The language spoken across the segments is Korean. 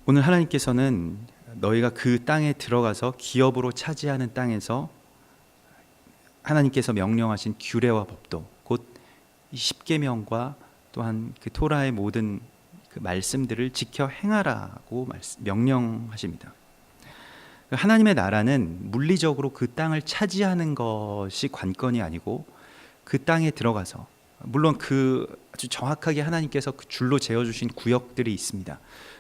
오늘 하나님께서는 너희가 그 땅에 들어가서 기업으로 차지하는 땅에서 하나님께서 명령하신 규례와 법도, 곧 십계명과 또한 그 토라의 모든 그 말씀들을 지켜 행하라고 명령하십니다. 하나님의 나라는 물리적으로 그 땅을 차지하는 것이 관건이 아니고, 그 땅에 들어가서, 물론 그 아주 정확하게 하나님께서 그 줄로 재어주신 구역들이 있습니다.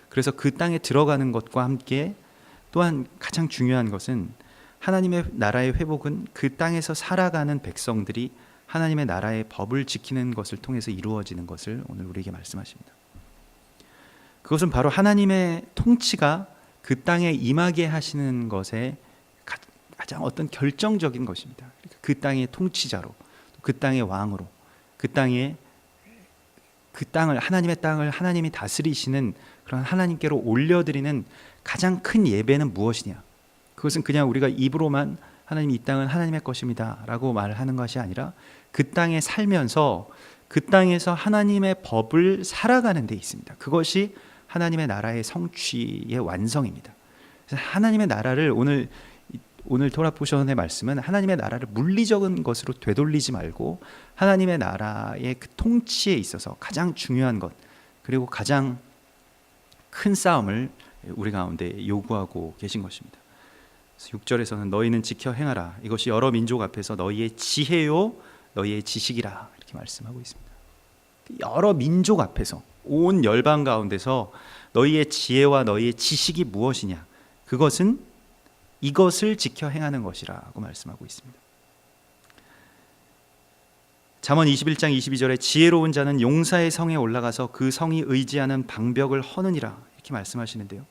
그래서 그 땅에 들어가는 것과 함께 또한 가장 중요한 것은 하나님의 나라의 회복은 그 땅에서 살아가는 백성들이 하나님의 나라의 법을 지키는 것을 통해서 이루어지는 것을 오늘 우리에게 말씀하십니다. 그것은 바로 하나님의 통치가 그 땅에 임하게 하시는 것에 가장 어떤 결정적인 것입니다. 그 땅의 통치자로, 그 땅의 왕으로, 그 땅을 하나님의 땅을 하나님이 다스리시는 그런 하나님께로 올려드리는 가장 큰 예배는 무엇이냐? 그것은 그냥 우리가 입으로만 하나님 이 땅은 하나님의 것입니다 라고 말하는 것이 아니라 그 땅에 살면서 그 땅에서 하나님의 법을 살아가는 데 있습니다. 그것이 하나님의 나라의 성취의 완성입니다. 그래서 하나님의 나라를 오늘 토라 포션의 말씀은 하나님의 나라를 물리적인 것으로 되돌리지 말고 하나님의 나라의 그 통치에 있어서 가장 중요한 것, 그리고 가장 큰 싸움을 우리 가운데 요구하고 계신 것입니다. 6절에서는 너희는 지켜 행하라. 이것이 여러 민족 앞에서 너희의 지혜요 너희의 지식이라 이렇게 말씀하고 있습니다. 여러 민족 앞에서, 온 열방 가운데서 너희의 지혜와 너희의 지식이 무엇이냐? 그것은 이것을 지켜 행하는 것이라고 말씀하고 있습니다. 잠언 21장 22절에 지혜로운 자는 용사의 성에 올라가서 그 성이 의지하는 방벽을 허느니라 이렇게 말씀하시는데요.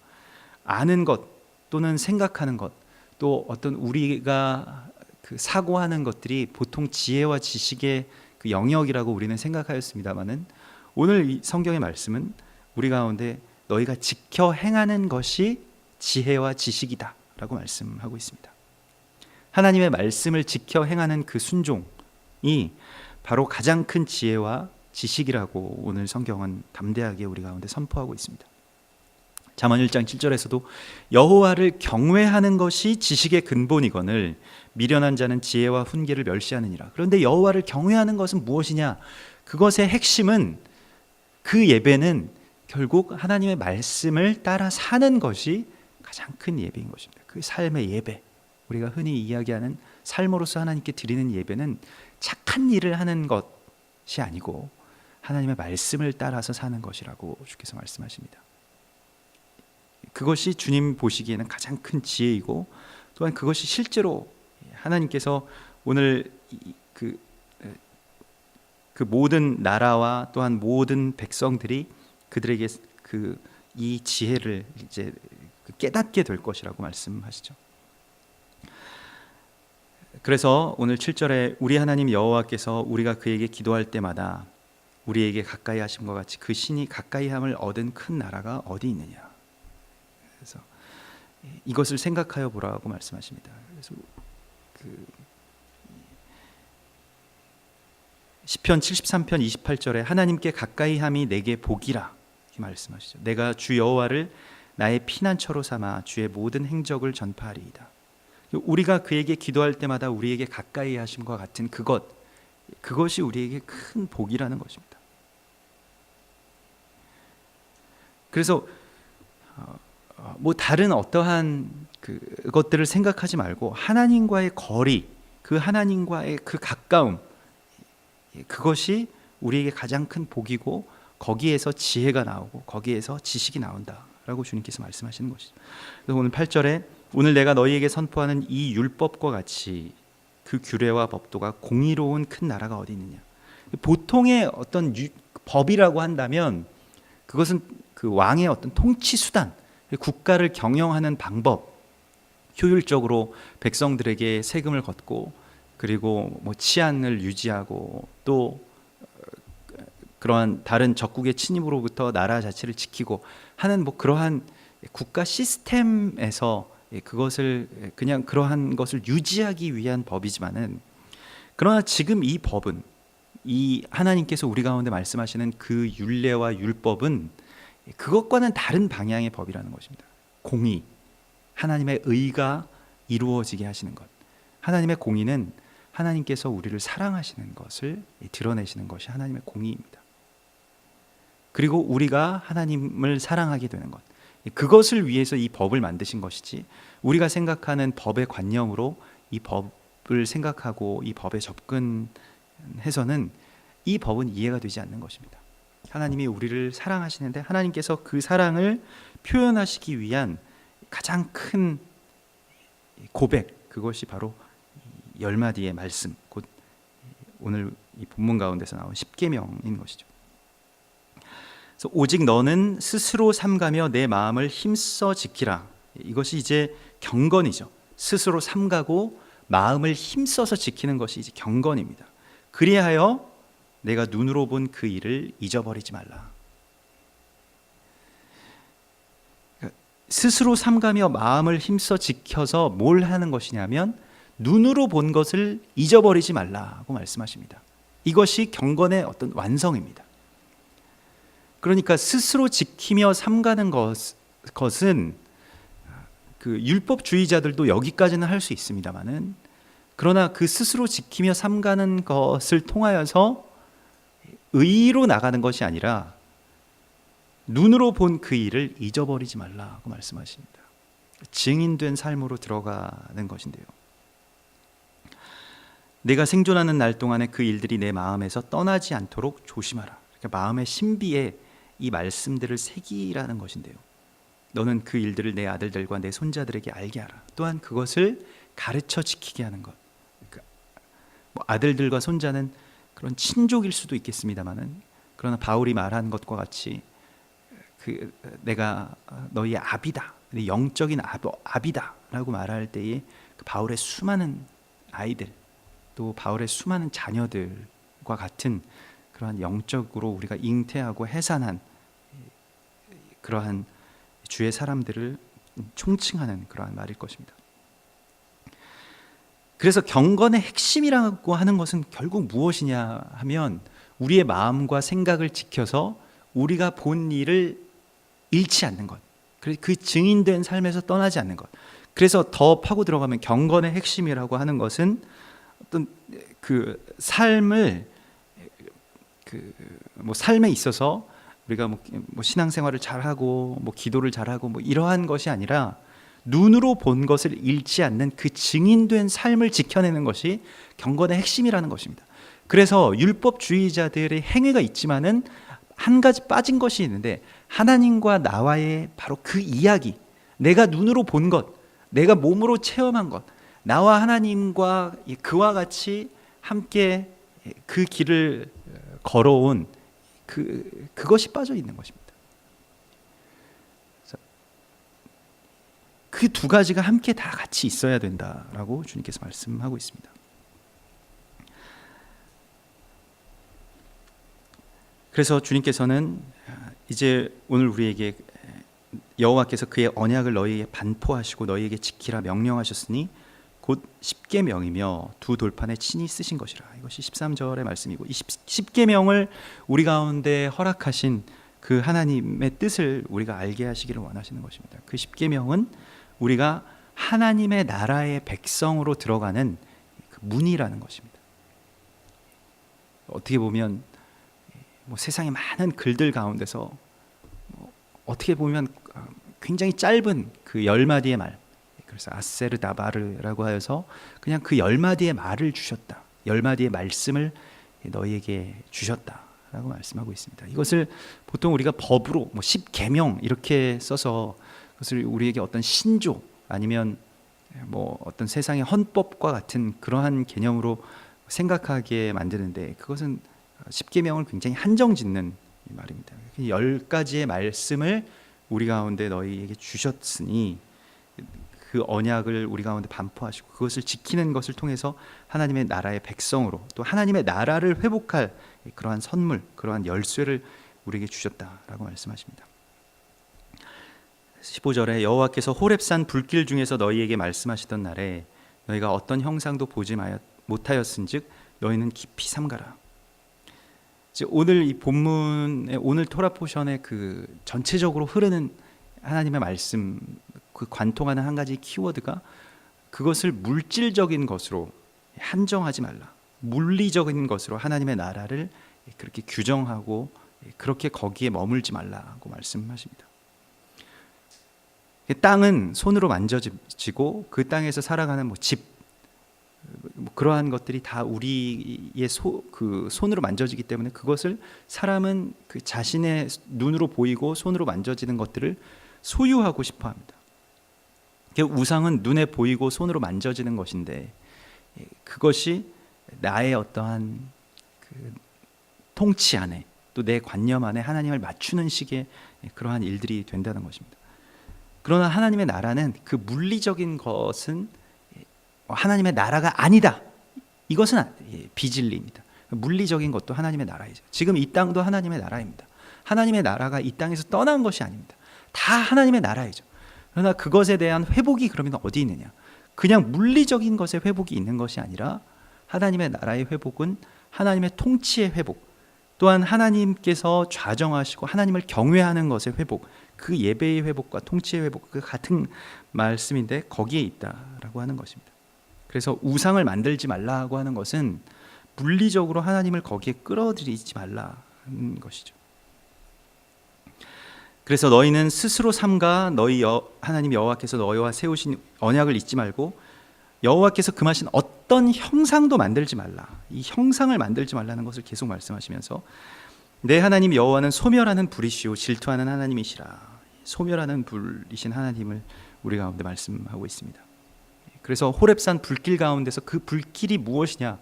아는 것 또는 생각하는 것, 또 어떤 우리가 그 사고하는 것들이 보통 지혜와 지식의 그 영역이라고 우리는 생각하였습니다마는 오늘 이 성경의 말씀은 우리 가운데 너희가 지켜 행하는 것이 지혜와 지식이다 라고 말씀하고 있습니다. 하나님의 말씀을 지켜 행하는 그 순종이 바로 가장 큰 지혜와 지식이라고 오늘 성경은 담대하게 우리 가운데 선포하고 있습니다. 잠언 1장 7절에서도 여호와를 경외하는 것이 지식의 근본이거늘 미련한 자는 지혜와 훈계를 멸시하느니라. 그런데 여호와를 경외하는 것은 무엇이냐? 그것의 핵심은, 그 예배는 결국 하나님의 말씀을 따라 사는 것이 가장 큰 예배인 것입니다. 그 삶의 예배, 우리가 흔히 이야기하는 삶으로서 하나님께 드리는 예배는 착한 일을 하는 것이 아니고 하나님의 말씀을 따라서 사는 것이라고 주께서 말씀하십니다. 그것이 주님 보시기에는 가장 큰 지혜이고, 또한 그것이 실제로 하나님께서 오늘 그 모든 나라와 또한 모든 백성들이 그들에게 이 지혜를 이제 깨닫게 될 것이라고 말씀하시죠. 그래서 오늘 7절에 우리 하나님 여호와께서 우리가 그에게 기도할 때마다 우리에게 가까이 하심과 같이 그 신이 가까이함을 얻은 큰 나라가 어디 있느냐. 그래서 이것을 생각하여 보라고 말씀하십니다. 그래서 시편 73편 28절에 하나님께 가까이함이 내게 복이라 이렇게 말씀하시죠. 내가 주 여호와를 나의 피난처로 삼아 주의 모든 행적을 전파하리이다. 우리가 그에게 기도할 때마다 우리에게 가까이 하심과 같은 그것이 우리에게 큰 복이라는 것입니다. 그래서 다른 어떠한 그것들을 생각하지 말고 하나님과의 거리, 그 하나님과의 그 가까움, 그것이 우리에게 가장 큰 복이고 거기에서 지혜가 나오고 거기에서 지식이 나온다라고 주님께서 말씀하시는 것이죠. 그래서 오늘 8절에 오늘 내가 너희에게 선포하는 이 율법과 같이 그 규례와 법도가 공의로운 큰 나라가 어디 있느냐. 보통의 어떤 법이라고 한다면 그것은 그 왕의 어떤 통치 수단, 국가를 경영하는 방법, 효율적으로 백성들에게 세금을 걷고 그리고 치안을 유지하고 또 그러한 다른 적국의 침입으로부터 나라 자체를 지키고 하는 그러한 국가 시스템에서 그것을 그냥 그러한 것을 유지하기 위한 법이지만은, 그러나 지금 이 법은, 이 하나님께서 우리 가운데 말씀하시는 그 율례와 율법은 그것과는 다른 방향의 법이라는 것입니다. 공의, 하나님의 의가 이루어지게 하시는 것. 하나님의 공의는 하나님께서 우리를 사랑하시는 것을 드러내시는 것이 하나님의 공의입니다. 그리고 우리가 하나님을 사랑하게 되는 것, 그것을 위해서 이 법을 만드신 것이지, 우리가 생각하는 법의 관념으로 이 법을 생각하고 이 법에 접근해서는 이 법은 이해가 되지 않는 것입니다. 하나님이 우리를 사랑하시는데 하나님께서 그 사랑을 표현하시기 위한 가장 큰 고백, 그것이 바로 10마디의 말씀, 곧 오늘 이 본문 가운데서 나온 십계명인 것이죠. 그래서 오직 너는 스스로 삼가며 내 마음을 힘써 지키라. 이것이 이제 경건이죠. 스스로 삼가고 마음을 힘써서 지키는 것이 이제 경건입니다. 그리하여 내가 눈으로 본 그 일을 잊어버리지 말라. 스스로 삼가며 마음을 힘써 지켜서 뭘 하는 것이냐면 눈으로 본 것을 잊어버리지 말라고 말씀하십니다. 이것이 경건의 어떤 완성입니다. 그러니까 스스로 지키며 삼가는 것은 그 율법주의자들도 여기까지는 할 수 있습니다만은, 그러나 그 스스로 지키며 삼가는 것을 통하여서 의로 나가는 것이 아니라 눈으로 본 그 일을 잊어버리지 말라고 말씀하십니다. 증인된 삶으로 들어가는 것인데요. 내가 생존하는 날 동안에 그 일들이 내 마음에서 떠나지 않도록 조심하라. 그러니까 마음의 신비에 이 말씀들을 새기라는 것인데요. 너는 그 일들을 내 아들들과 내 손자들에게 알게 하라. 또한 그것을 가르쳐 지키게 하는 것. 그러니까 뭐 아들들과 손자는 그런 친족일 수도 있겠습니다만은, 그러나 바울이 말한 것과 같이 내가 너희의 아비다, 영적인 아비다라고 말할 때에 그 바울의 수많은 아이들, 또 바울의 수많은 자녀들과 같은 그러한 영적으로 우리가 잉태하고 해산한 그러한 주의 사람들을 총칭하는 그러한 말일 것입니다. 그래서 경건의 핵심이라고 하는 것은 결국 무엇이냐 하면 우리의 마음과 생각을 지켜서 우리가 본 일을 잃지 않는 것, 그 증인된 삶에서 떠나지 않는 것. 그래서 더 파고 들어가면 경건의 핵심이라고 하는 것은 어떤 그 삶을 뭐 삶에 있어서 우리가 뭐 신앙생활을 잘하고 뭐 기도를 잘하고 뭐 이러한 것이 아니라 눈으로 본 것을 잃지 않는 그 증인된 삶을 지켜내는 것이 경건의 핵심이라는 것입니다. 그래서 율법주의자들의 행위가 있지만은 한 가지 빠진 것이 있는데, 하나님과 나와의 바로 그 이야기, 내가 눈으로 본 것, 내가 몸으로 체험한 것, 나와 하나님과 그와 같이 함께 그 길을 걸어온 그것이 빠져 있는 것입니다. 그 두 가지가 함께 다 같이 있어야 된다라고 주님께서 말씀하고 있습니다. 그래서 주님께서는 이제 오늘 우리에게 여호와께서 그의 언약을 너희에게 반포하시고 너희에게 지키라 명령하셨으니 곧 십계명이며 두 돌판에 친히 쓰신 것이라. 이것이 13절의 말씀이고, 이 십계명을 우리 가운데 허락하신 그 하나님의 뜻을 우리가 알게 하시기를 원하시는 것입니다. 그 십계명은 우리가 하나님의 나라의 백성으로 들어가는 그 문이라는 것입니다. 어떻게 보면 뭐 세상의 많은 글들 가운데서 어떻게 보면 굉장히 짧은 그 10마디의 말, 그래서 아세르 다바르라고 하여서 그냥 그 10마디의 말을 주셨다, 10마디의 말씀을 너희에게 주셨다라고 말씀하고 있습니다. 이것을 보통 우리가 법으로 뭐 10계명 이렇게 써서 그것을 우리에게 어떤 신조 아니면 뭐 어떤 세상의 헌법과 같은 그러한 개념으로 생각하게 만드는데, 그것은 10계명을 굉장히 한정짓는 말입니다. 10가지의 말씀을 우리 가운데 너희에게 주셨으니 그 언약을 우리 가운데 반포하시고 그것을 지키는 것을 통해서 하나님의 나라의 백성으로, 또 하나님의 나라를 회복할 그러한 선물, 그러한 열쇠를 우리에게 주셨다라고 말씀하십니다. 15절에 여호와께서 호렙산 불길 중에서 너희에게 말씀하시던 날에 너희가 어떤 형상도 보지 못하였은즉 너희는 깊이 삼가라. 오늘 이 본문의 오늘 토라 포션의 그 전체적으로 흐르는 하나님의 말씀, 그 관통하는 한 가지 키워드가 그것을 물질적인 것으로 한정하지 말라. 물리적인 것으로 하나님의 나라를 그렇게 규정하고 그렇게 거기에 머물지 말라고 말씀하십니다. 땅은 손으로 만져지고 그 땅에서 살아가는 집, 그러한 것들이 다 우리의 그 손으로 만져지기 때문에 그것을 사람은 그 자신의 눈으로 보이고 손으로 만져지는 것들을 소유하고 싶어 합니다. 우상은 눈에 보이고 손으로 만져지는 것인데 그것이 나의 어떠한 그 통치 안에 또 내 관념 안에 하나님을 맞추는 식의 그러한 일들이 된다는 것입니다. 그러나 하나님의 나라는 그 물리적인 것은 하나님의 나라가 아니다. 이것은 비진리입니다. 물리적인 것도 하나님의 나라이죠. 지금 이 땅도 하나님의 나라입니다. 하나님의 나라가 이 땅에서 떠난 것이 아닙니다. 다 하나님의 나라이죠. 그러나 그것에 대한 회복이 그러면 어디 있느냐? 그냥 물리적인 것의 회복이 있는 것이 아니라 하나님의 나라의 회복은 하나님의 통치의 회복, 또한 하나님께서 좌정하시고 하나님을 경외하는 것의 회복, 그 예배의 회복과 통치의 회복, 그 같은 말씀인데 거기에 있다라고 하는 것입니다. 그래서 우상을 만들지 말라고 하는 것은 물리적으로 하나님을 거기에 끌어들이지 말라는 것이죠. 그래서 너희는 스스로 삼가 너희 하나님 여호와께서 너희와 세우신 언약을 잊지 말고 여호와께서 금하신 어떤 형상도 만들지 말라. 이 형상을 만들지 말라는 것을 계속 말씀하시면서 내 하나님 여호와는 소멸하는 불이시오 질투하는 하나님이시라. 소멸하는 불이신 하나님을 우리 가운데 말씀하고 있습니다. 그래서 호렙산 불길 가운데서 그 불길이 무엇이냐?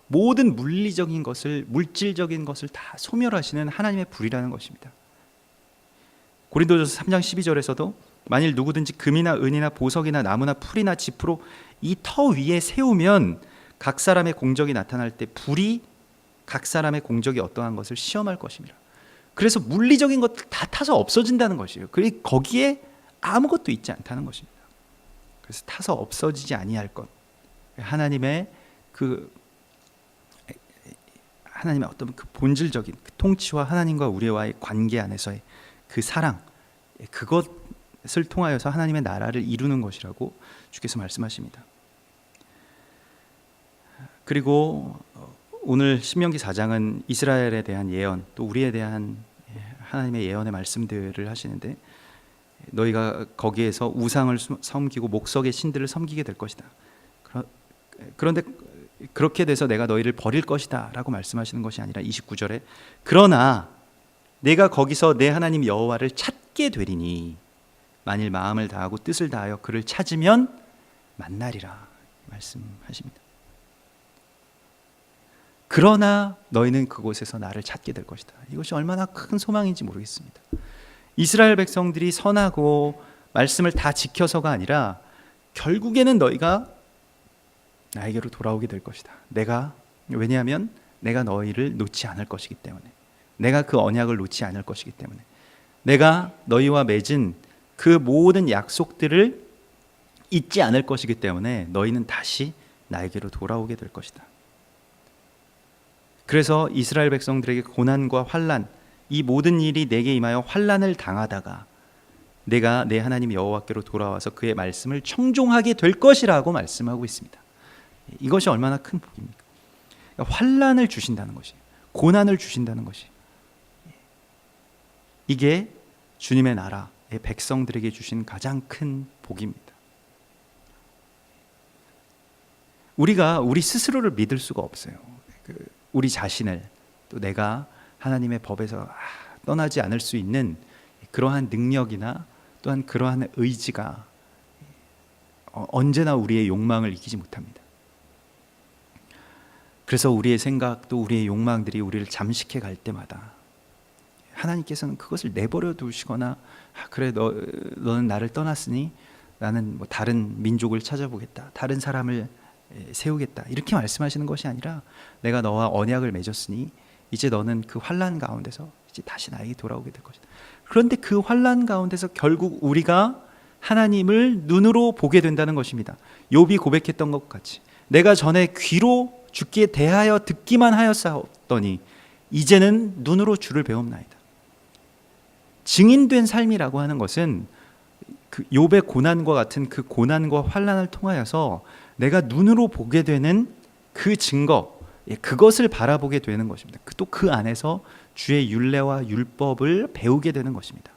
모든 물리적인 것을, 물질적인 것을 다 소멸하시는 하나님의 불이라는 것입니다. 고린도전서 3장 12절에서도 만일 누구든지 금이나 은이나 보석이나 나무나 풀이나 짚으로 이 터 위에 세우면 각 사람의 공적이 나타날 때 불이 각 사람의 공적이 어떠한 것을 시험할 것입니다. 그래서 물리적인 것들 다 타서 없어진다는 것이에요. 그리고 거기에 아무것도 있지 않다는 것입니다. 그래서 타서 없어지지 아니할 것, 하나님의 어떤 그 본질적인 그 통치와 하나님과 우리와의 관계 안에서의 그 사랑, 그것을 통하여서 하나님의 나라를 이루는 것이라고 주께서 말씀하십니다. 그리고 오늘 신명기 4장은 이스라엘에 대한 예언, 또 우리에 대한 하나님의 예언의 말씀들을 하시는데 너희가 거기에서 우상을 섬기고 목석의 신들을 섬기게 될 것이다. 그런데 그렇게 돼서 내가 너희를 버릴 것이다 라고 말씀하시는 것이 아니라 29절에 그러나 내가 거기서 내 하나님 여호와를 찾게 되리니 만일 마음을 다하고 뜻을 다하여 그를 찾으면 만나리라 말씀하십니다. 그러나 너희는 그곳에서 나를 찾게 될 것이다. 이것이 얼마나 큰 소망인지 모르겠습니다. 이스라엘 백성들이 선하고 말씀을 다 지켜서가 아니라 결국에는 너희가 나에게로 돌아오게 될 것이다. 왜냐하면 내가 너희를 놓지 않을 것이기 때문에, 내가 그 언약을 놓지 않을 것이기 때문에, 내가 너희와 맺은 그 모든 약속들을 잊지 않을 것이기 때문에 너희는 다시 나에게로 돌아오게 될 것이다. 그래서 이스라엘 백성들에게 고난과 환난, 이 모든 일이 내게 임하여 환난을 당하다가 내가 내 하나님 여호와께로 돌아와서 그의 말씀을 청종하게 될 것이라고 말씀하고 있습니다. 이것이 얼마나 큰 복입니까? 그러니까 환난을 주신다는 것이, 고난을 주신다는 것이, 이게 주님의 나라의 백성들에게 주신 가장 큰 복입니다. 우리가 우리 스스로를 믿을 수가 없어요. 우리 자신을, 또 내가 하나님의 법에서 떠나지 않을 수 있는 그러한 능력이나 또한 그러한 의지가 언제나 우리의 욕망을 이기지 못합니다. 그래서 우리의 생각 또 우리의 욕망들이 우리를 잠식해 갈 때마다 하나님께서는 그것을 내버려 두시거나 그래 너는 나를 떠났으니 나는 다른 민족을 찾아보겠다, 다른 사람을 세우겠다, 이렇게 말씀하시는 것이 아니라 내가 너와 언약을 맺었으니 이제 너는 그 환난 가운데서 이제 다시 나에게 돌아오게 될 것이다. 그런데 그 환난 가운데서 결국 우리가 하나님을 눈으로 보게 된다는 것입니다. 욥이 고백했던 것 같이 내가 전에 귀로 주께 대하여 듣기만 하였사오더니 이제는 눈으로 주를 배웁나이다. 증인된 삶이라고 하는 것은 그 욥의 고난과 같은 그 고난과 환난을 통하여서 내가 눈으로 보게 되는 그 증거, 그것을 바라보게 되는 것입니다. 또 그 안에서 주의 율례와 율법을 배우게 되는 것입니다.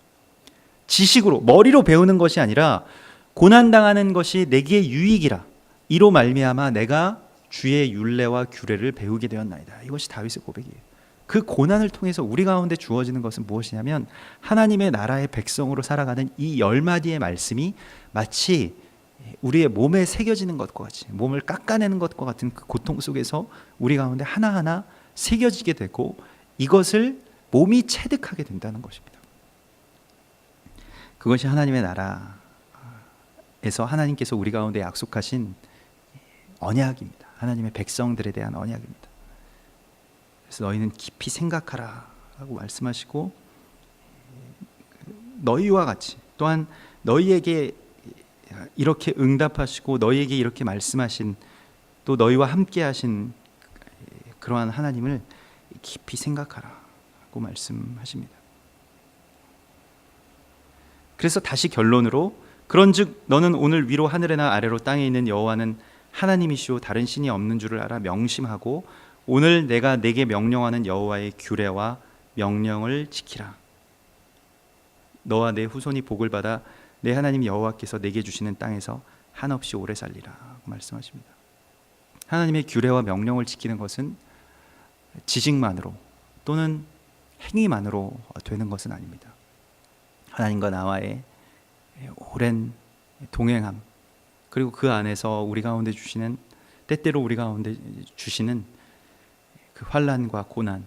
지식으로 머리로 배우는 것이 아니라 고난당하는 것이 내게 유익이라 이로 말미암아 내가 주의 율례와 규례를 배우게 되었나이다. 이것이 다윗의 고백이에요. 그 고난을 통해서 우리 가운데 주어지는 것은 무엇이냐면 하나님의 나라의 백성으로 살아가는 이 10마디의 말씀이 마치 우리의 몸에 새겨지는 것과 같이, 몸을 깎아내는 것과 같은 그 고통 속에서 우리 가운데 하나하나 새겨지게 되고 이것을 몸이 체득하게 된다는 것입니다. 그것이 하나님의 나라에서 하나님께서 우리 가운데 약속하신 언약입니다. 하나님의 백성들에 대한 언약입니다. 그래서 너희는 깊이 생각하라 라고 말씀하시고, 너희와 같이 또한 너희에게 이렇게 응답하시고 너희에게 이렇게 말씀하신, 또 너희와 함께 하신 그러한 하나님을 깊이 생각하라 라고 말씀하십니다. 그래서 다시 결론으로, 그런즉 너는 오늘 위로 하늘에나 아래로 땅에 있는 여호와는 하나님이시오 다른 신이 없는 줄을 알아 명심하고 오늘 내가 내게 명령하는 여호와의 규례와 명령을 지키라. 너와 내 후손이 복을 받아 내 하나님 여호와께서 내게 주시는 땅에서 한없이 오래 살리라 말씀하십니다. 하나님의 규례와 명령을 지키는 것은 지식만으로 또는 행위만으로 되는 것은 아닙니다. 하나님과 나와의 오랜 동행함, 그리고 그 안에서 우리 가운데 주시는, 때때로 우리 가운데 주시는 그 환난과 고난,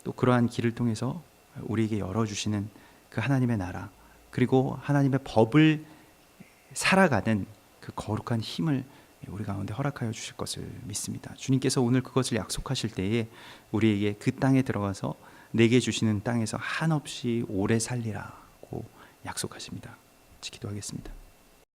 또 그러한 길을 통해서 우리에게 열어주시는 그 하나님의 나라, 그리고 하나님의 법을 살아가는 그 거룩한 힘을 우리 가운데 허락하여 주실 것을 믿습니다. 주님께서 오늘 그것을 약속하실 때에 우리에게 그 땅에 들어가서 내게 주시는 땅에서 한없이 오래 살리라고 약속하십니다. 기도하겠습니다.